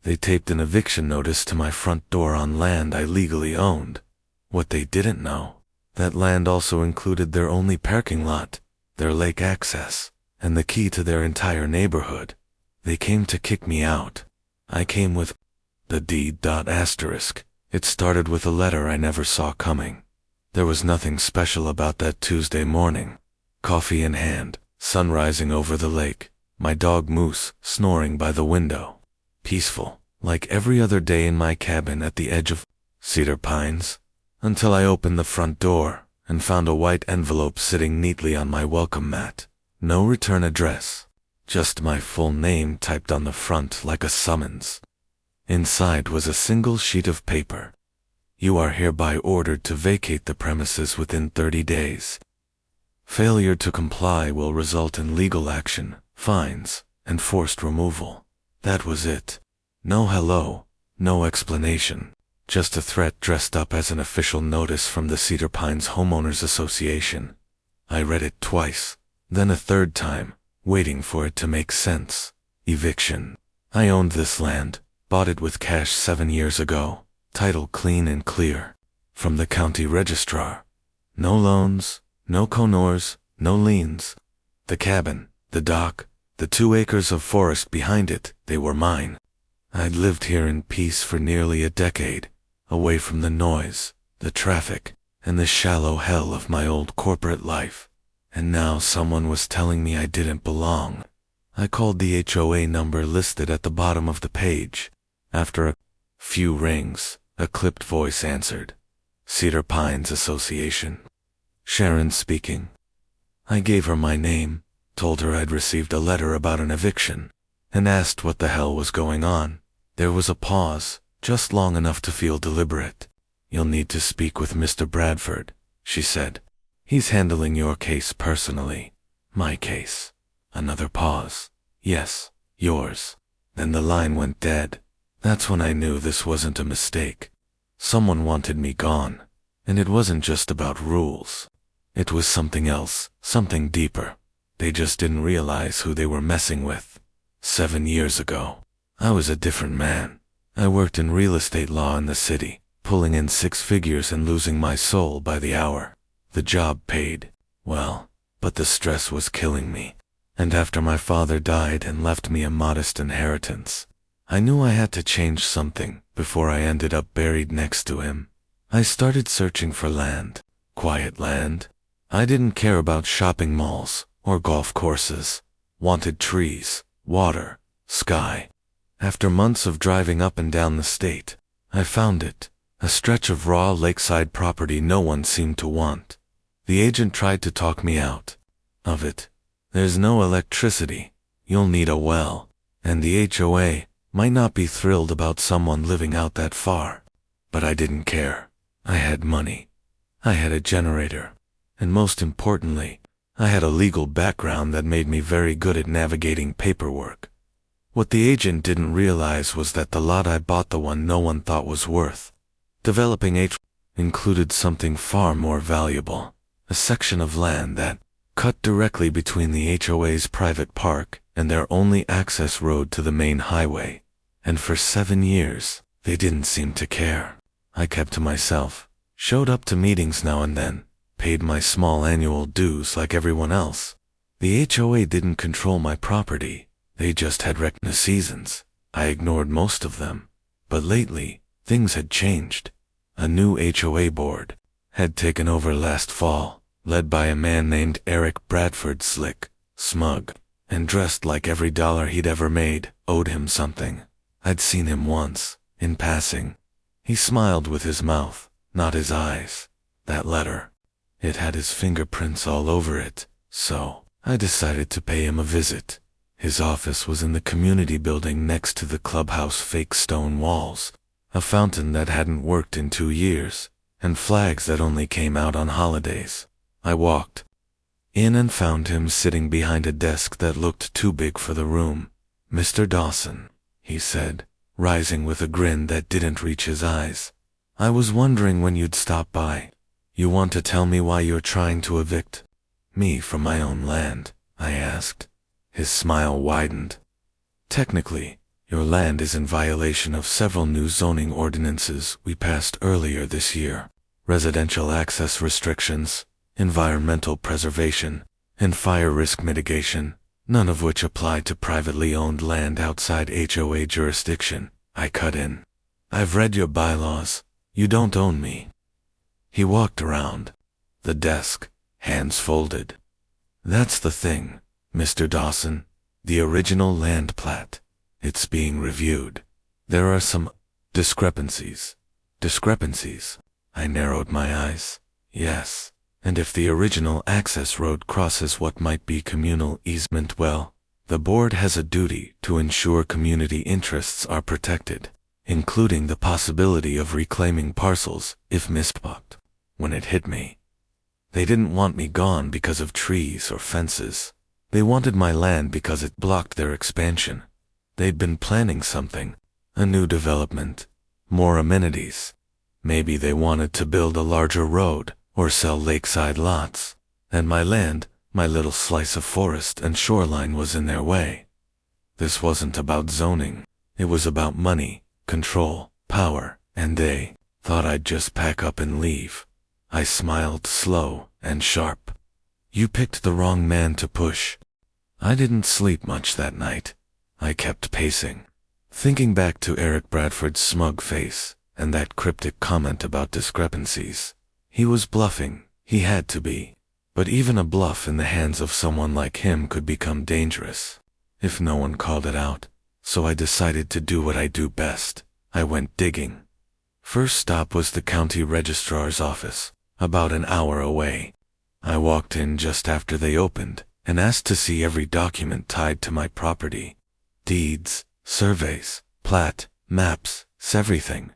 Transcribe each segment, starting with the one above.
They taped an eviction notice to my front door on land I legally owned. What they didn't know, that land also included their only parking lot, their lake access, and the key to their entire neighborhood. They came to kick me out. I came with the deed. Asterisk. It started with a letter I never saw coming. There was nothing special about that Tuesday morning. Coffee in hand, sun rising over the lake, my dog Moose snoring by the window. Peaceful, like every other day in my cabin at the edge of Cedar Pines, until I opened the front door and found a white envelope sitting neatly on my welcome mat. No return address, just my full name typed on the front like a summons. Inside was a single sheet of paper. You are hereby ordered to vacate the premises within 30 days. Failure to comply will result in legal action, fines, and forced removal. That was it. No hello, no explanation, just a threat dressed up as an official notice from the Cedar Pines Homeowners Association. I read it twice, then a third time, waiting for it to make sense. Eviction. I owned this land, bought it with cash 7 years ago, title clean and clear, from the county registrar. No loans, no conors, no liens. The cabin, the dock, the 2 acres of forest behind it, they were mine. I'd lived here in peace for nearly a decade, away from the noise, the traffic, and the shallow hell of my old corporate life. And now someone was telling me I didn't belong. I called the HOA number listed at the bottom of the page. After a few rings, a clipped voice answered. Cedar Pines Association. Sharon speaking. I gave her my name, told her I'd received a letter about an eviction, and asked what the hell was going on. There was a pause, just long enough to feel deliberate. You'll need to speak with Mr. Bradford, she said. He's handling your case personally. My case. Another pause. Yes, yours. Then the line went dead. That's when I knew this wasn't a mistake. Someone wanted me gone, and it wasn't just about rules. It was something else, something deeper. They just didn't realize who they were messing with. 7 years ago, I was a different man. I worked in real estate law in the city, pulling in 6 figures and losing my soul by the hour. The job paid well, but the stress was killing me. And after my father died and left me a modest inheritance, I knew I had to change something before I ended up buried next to him. I started searching for land, quiet land. I didn't care about shopping malls or golf courses. Wanted trees, water, sky. After months of driving up and down the state, I found it, a stretch of raw lakeside property no one seemed to want. The agent tried to talk me out of it. There's no electricity, you'll need a well, and the HOA might not be thrilled about someone living out that far. But I didn't care. I had money. I had a generator. And most importantly, I had a legal background that made me very good at navigating paperwork. What the agent didn't realize was that the lot I bought, the one no one thought was worth developing included something far more valuable, a section of land that cut directly between the HOA's private park and their only access road to the main highway. And for 7 years, they didn't seem to care. I kept to myself, showed up to meetings now and then, paid my small annual dues like everyone else. The HOA didn't control my property, they just had wrecked seasons. I ignored most of them. But lately, things had changed. A new HOA board had taken over last fall, led by a man named Eric Bradford. Slick, smug, and dressed like every dollar he'd ever made owed him something. I'd seen him once, in passing. He smiled with his mouth, not his eyes. That letter, it had his fingerprints all over it, so I decided to pay him a visit. His office was in the community building next to the clubhouse fake stone walls, a fountain that hadn't worked in 2 years, and flags that only came out on holidays. I walked in and found him sitting behind a desk that looked too big for the room. "Mr. Dawson," he said, rising with a grin that didn't reach his eyes. "I was wondering when you'd stop by. You want to tell me why you're trying to evict me from my own land?" I asked. His smile widened. "Technically, Your land is in violation of several new zoning ordinances we passed earlier this year. Residential access restrictions, environmental preservation, and fire risk mitigation, none of which apply to privately owned land outside HOA jurisdiction. I cut in. I've read your bylaws. You don't own me. He walked around the desk, hands folded. That's the thing, Mr. Dawson. The original land plat. It's being reviewed. There are some discrepancies. Discrepancies? I narrowed my eyes. Yes. And if the original access road crosses what might be communal easement, well, the board has a duty to ensure community interests are protected, including the possibility of reclaiming parcels if misbought. When it hit me, they didn't want me gone because of trees or fences. They wanted my land because it blocked their expansion. They'd been planning something, a new development, more amenities. Maybe they wanted to build a larger road or sell lakeside lots, and my land, my little slice of forest and shoreline, was in their way. This wasn't about zoning. It was about money, control, power, and they thought I'd just pack up and leave. I smiled slow and sharp. You picked the wrong man to push. I didn't sleep much that night. I kept pacing, thinking back to Eric Bradford's smug face and that cryptic comment about discrepancies. He was bluffing. He had to be. But even a bluff in the hands of someone like him could become dangerous if no one called it out. So I decided to do what I do best. I went digging. First stop was the county registrar's office, about an hour away. I walked in just after they opened and asked to see every document tied to my property. Deeds, surveys, plat, maps, everything.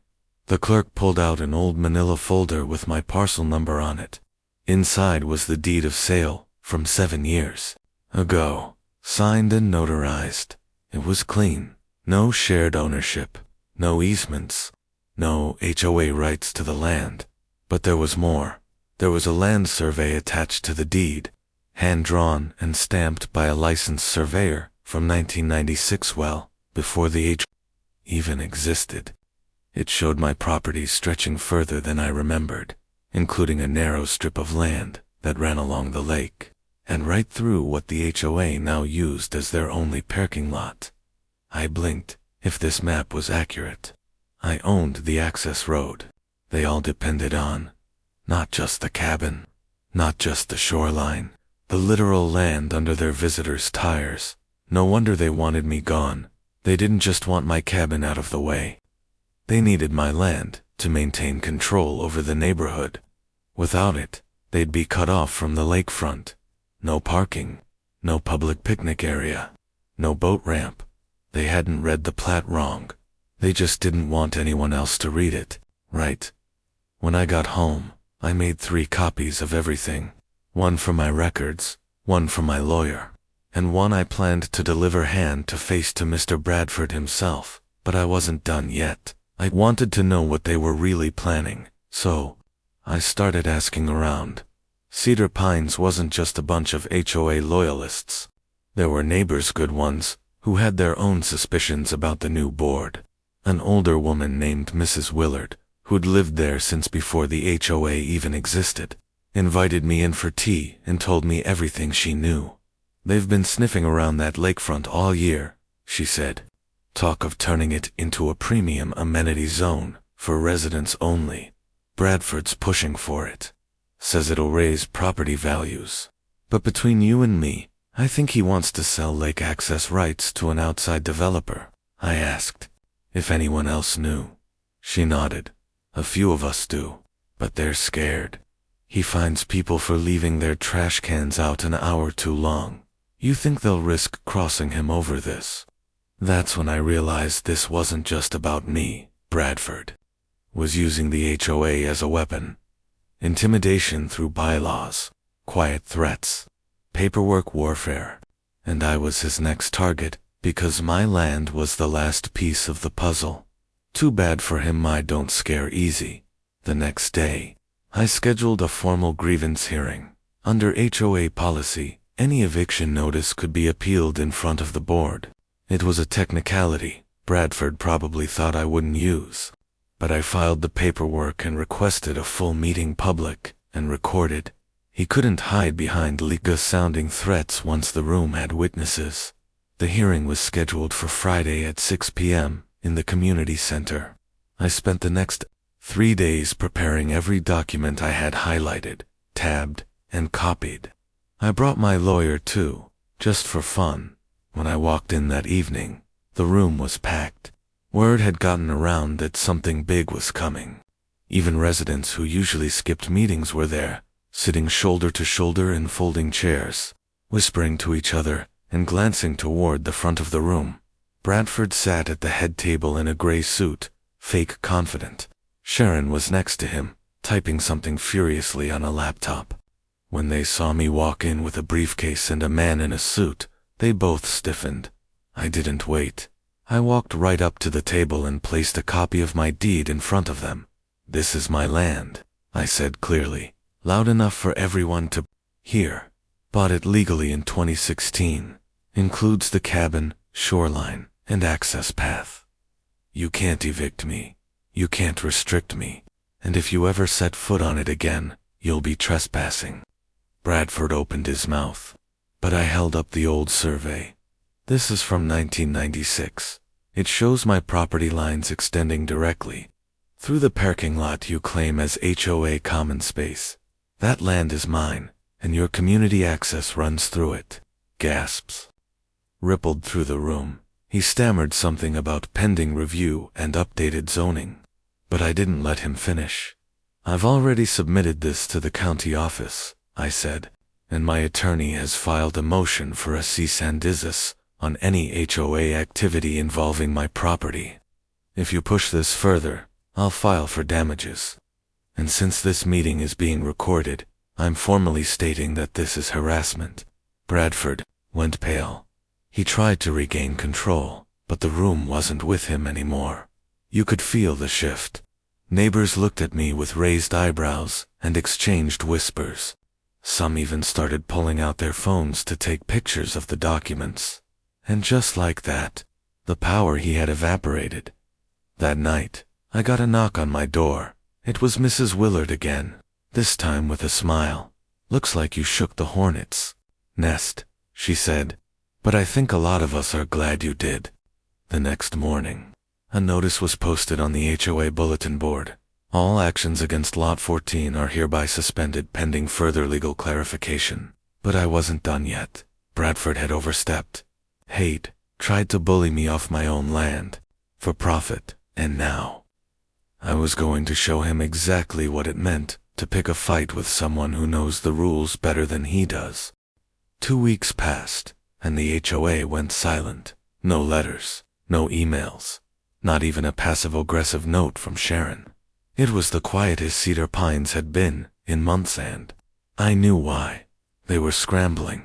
The clerk pulled out an old manila folder with my parcel number on it. Inside was the deed of sale from 7 years ago, signed and notarized. It was clean. No shared ownership, no easements, no HOA rights to the land. But there was more. There was a land survey attached to the deed, hand-drawn and stamped by a licensed surveyor from 1996, well before the HOA even existed. It showed my property stretching further than I remembered, including a narrow strip of land that ran along the lake, and right through what the HOA now used as their only parking lot. I blinked. If this map was accurate, I owned the access road they all depended on. Not just the cabin, not just the shoreline, the literal land under their visitors' tires. No wonder they wanted me gone. They didn't just want my cabin out of the way. They needed my land to maintain control over the neighborhood. Without it, they'd be cut off from the lakefront. No parking, no public picnic area, no boat ramp. They hadn't read the plat wrong. They just didn't want anyone else to read it, right? When I got home, I made 3 copies of everything. One for my records, one for my lawyer, and one I planned to deliver hand to face to Mr. Bradford himself. But I wasn't done yet. I wanted to know what they were really planning, so I started asking around. Cedar Pines wasn't just a bunch of HOA loyalists. There were neighbors, good ones, who had their own suspicions about the new board. An older woman named Mrs. Willard, who'd lived there since before the HOA even existed, invited me in for tea and told me everything she knew. They've been sniffing around that lakefront all year, she said. Talk of turning it into a premium amenity zone for residents only. Bradford's pushing for it. Says it'll raise property values. But between you and me, I think he wants to sell lake access rights to an outside developer. I asked if anyone else knew. She nodded. A few of us do, but they're scared. He finds people for leaving their trash cans out an hour too long. You think they'll risk crossing him over this? That's when I realized this wasn't just about me. Bradford was using the HOA as a weapon. Intimidation through bylaws, quiet threats, paperwork warfare. And I was his next target because my land was the last piece of the puzzle. Too bad for him I don't scare easy. The next day, I scheduled a formal grievance hearing. Under HOA policy, any eviction notice could be appealed in front of the board. It was a technicality, Bradford probably thought I wouldn't use. But I filed the paperwork and requested a full meeting public and recorded. He couldn't hide behind legal-sounding threats once the room had witnesses. The hearing was scheduled for Friday at 6 p.m. in the community center. I spent the next 3 days preparing every document I had highlighted, tabbed, and copied. I brought my lawyer too, just for fun. When I walked in that evening, the room was packed. Word had gotten around that something big was coming. Even residents who usually skipped meetings were there, sitting shoulder to shoulder in folding chairs, whispering to each other and glancing toward the front of the room. Bradford sat at the head table in a gray suit, fake confident. Sharon was next to him, typing something furiously on a laptop. When they saw me walk in with a briefcase and a man in a suit, they both stiffened. I didn't wait. I walked right up to the table and placed a copy of my deed in front of them. "This is my land," I said clearly, loud enough for everyone to hear. "Bought it legally in 2016. Includes the cabin, shoreline, and access path. You can't evict me. You can't restrict me. And if you ever set foot on it again, you'll be trespassing." Bradford opened his mouth, but I held up the old survey. "This is from 1996. It shows my property lines extending directly through the parking lot you claim as HOA common space. That land is mine, and your community access runs through it." Gasps rippled through the room. He stammered something about pending review and updated zoning, but I didn't let him finish. "I've already submitted this to the county office," I said, "and my attorney has filed a motion for a cease and desist on any HOA activity involving my property. If you push this further, I'll file for damages. And since this meeting is being recorded, I'm formally stating that this is harassment." Bradford went pale. He tried to regain control, but the room wasn't with him anymore. You could feel the shift. Neighbors looked at me with raised eyebrows and exchanged whispers. Some even started pulling out their phones to take pictures of the documents. And just like that, the power he had evaporated. That night, I got a knock on my door. It was Mrs. Willard again, this time with a smile. "Looks like you shook the hornet's nest," she said, "but I think a lot of us are glad you did." The next morning, a notice was posted on the HOA bulletin board. "All actions against Lot 14 are hereby suspended pending further legal clarification." But I wasn't done yet. Bradford had overstepped. Hate tried to bully me off my own land for profit, and now I was going to show him exactly what it meant to pick a fight with someone who knows the rules better than he does. 2 weeks passed, and the HOA went silent. No letters, no emails, not even a passive-aggressive note from Sharon. It was the quietest Cedar Pines had been in months, and I knew why. They were scrambling.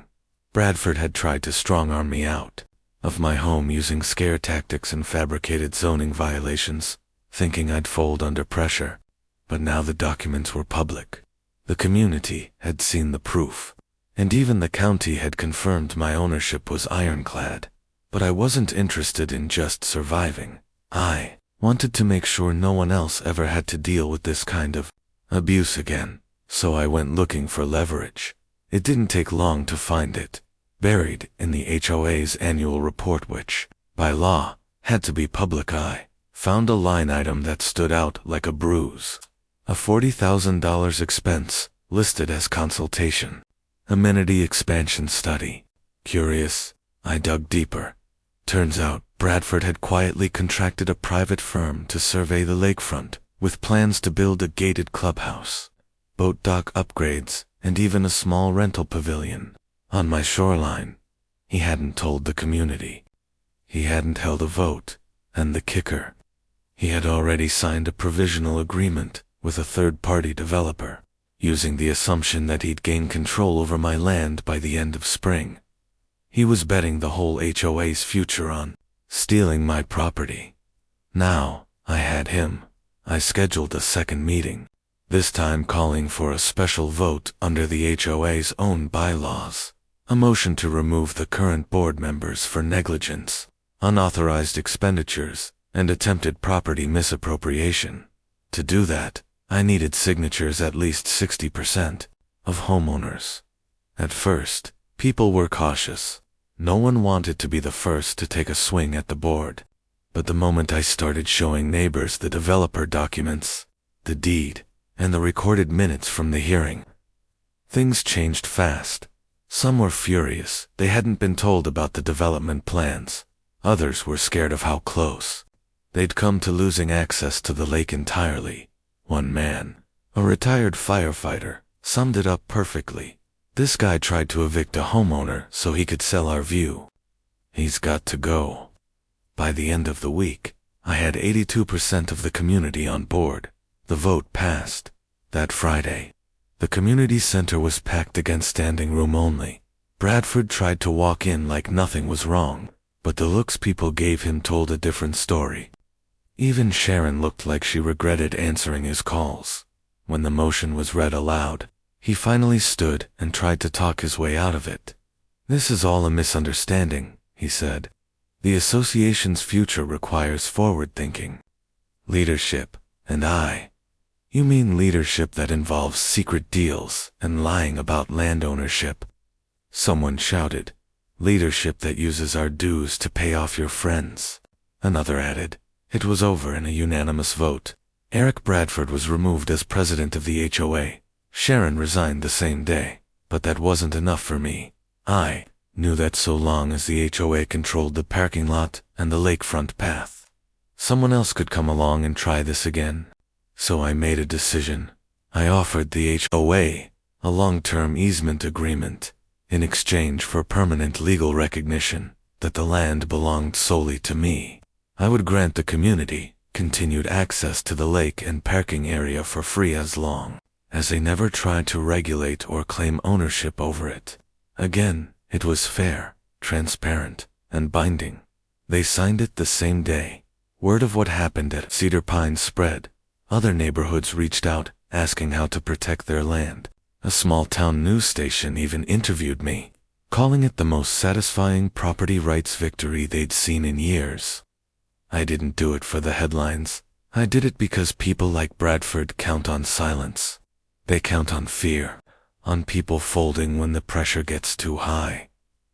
Bradford had tried to strong-arm me out of my home using scare tactics and fabricated zoning violations, thinking I'd fold under pressure. But now the documents were public. The community had seen the proof, and even the county had confirmed my ownership was ironclad. But I wasn't interested in just surviving. I wanted to make sure no one else ever had to deal with this kind of abuse again. So I went looking for leverage. It didn't take long to find it, buried in the HOA's annual report, which, by law, had to be public eye. Found a line item that stood out like a bruise. A $40,000 expense, listed as consultation. Amenity expansion study. Curious, I dug deeper. Turns out, Bradford had quietly contracted a private firm to survey the lakefront, with plans to build a gated clubhouse, boat dock upgrades, and even a small rental pavilion on my shoreline. He hadn't told the community. He hadn't held a vote, and the kicker, he had already signed a provisional agreement with a third-party developer, using the assumption that he'd gain control over my land by the end of spring. He was betting the whole HOA's future on stealing my property. Now, I had him. I scheduled a second meeting, this time calling for a special vote under the HOA's own bylaws, a motion to remove the current board members for negligence unauthorized expenditures, and attempted property misappropriation. To do that, I needed signatures at least 60% of homeowners. At first, people were cautious. No one wanted to be the first to take a swing at the board. But the moment I started showing neighbors the developer documents, the deed, and the recorded minutes from the hearing, things changed fast. Some were furious. They hadn't been told about the development plans. Others were scared of how close they'd come to losing access to the lake entirely. One man, a retired firefighter, summed it up perfectly. This guy tried to evict a homeowner so he could sell our view. He's got to go. By the end of the week, I had 82% of the community on board. The vote passed. That Friday, the community center was packed against standing room only. Bradford tried to walk in like nothing was wrong, but the looks people gave him told a different story. Even Sharon looked like she regretted answering his calls. When the motion was read aloud, he finally stood and tried to talk his way out of it. "This is all a misunderstanding," he said. "The association's future requires forward thinking. Leadership, and I." "You mean leadership that involves secret deals and lying about land ownership?" Someone shouted. "Leadership that uses our dues to pay off your friends," another added. It was over in a unanimous vote. Eric Bradford was removed as president of the HOA. Sharon resigned the same day. But that wasn't enough for me. I knew that so long as the HOA controlled the parking lot and the lakefront path, someone else could come along and try this again. So I made a decision. I offered the HOA a long-term easement agreement in exchange for permanent legal recognition that the land belonged solely to me. I would grant the community continued access to the lake and parking area for free as long as they never tried to regulate or claim ownership over it. Again, it was fair, transparent, and binding. They signed it the same day. Word of what happened at Cedar Pines spread. Other neighborhoods reached out, asking how to protect their land. A small-town news station even interviewed me, calling it the most satisfying property rights victory they'd seen in years. I didn't do it for the headlines. I did it because people like Bradford count on silence. They count on fear, on people folding when the pressure gets too high.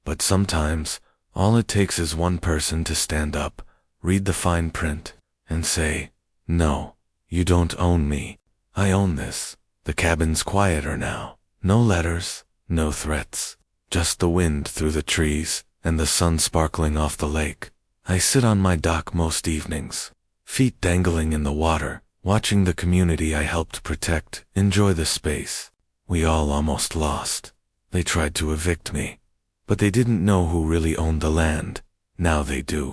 But sometimes, all it takes is one person to stand up, read the fine print, and say, "No, you don't own me. I own this." The cabin's quieter now. No letters, no threats. Just the wind through the trees and the sun sparkling off the lake. I sit on my dock most evenings, feet dangling in the water, watching the community I helped protect enjoy the space. We all almost lost. They tried to evict me, but they didn't know who really owned the land. Now they do.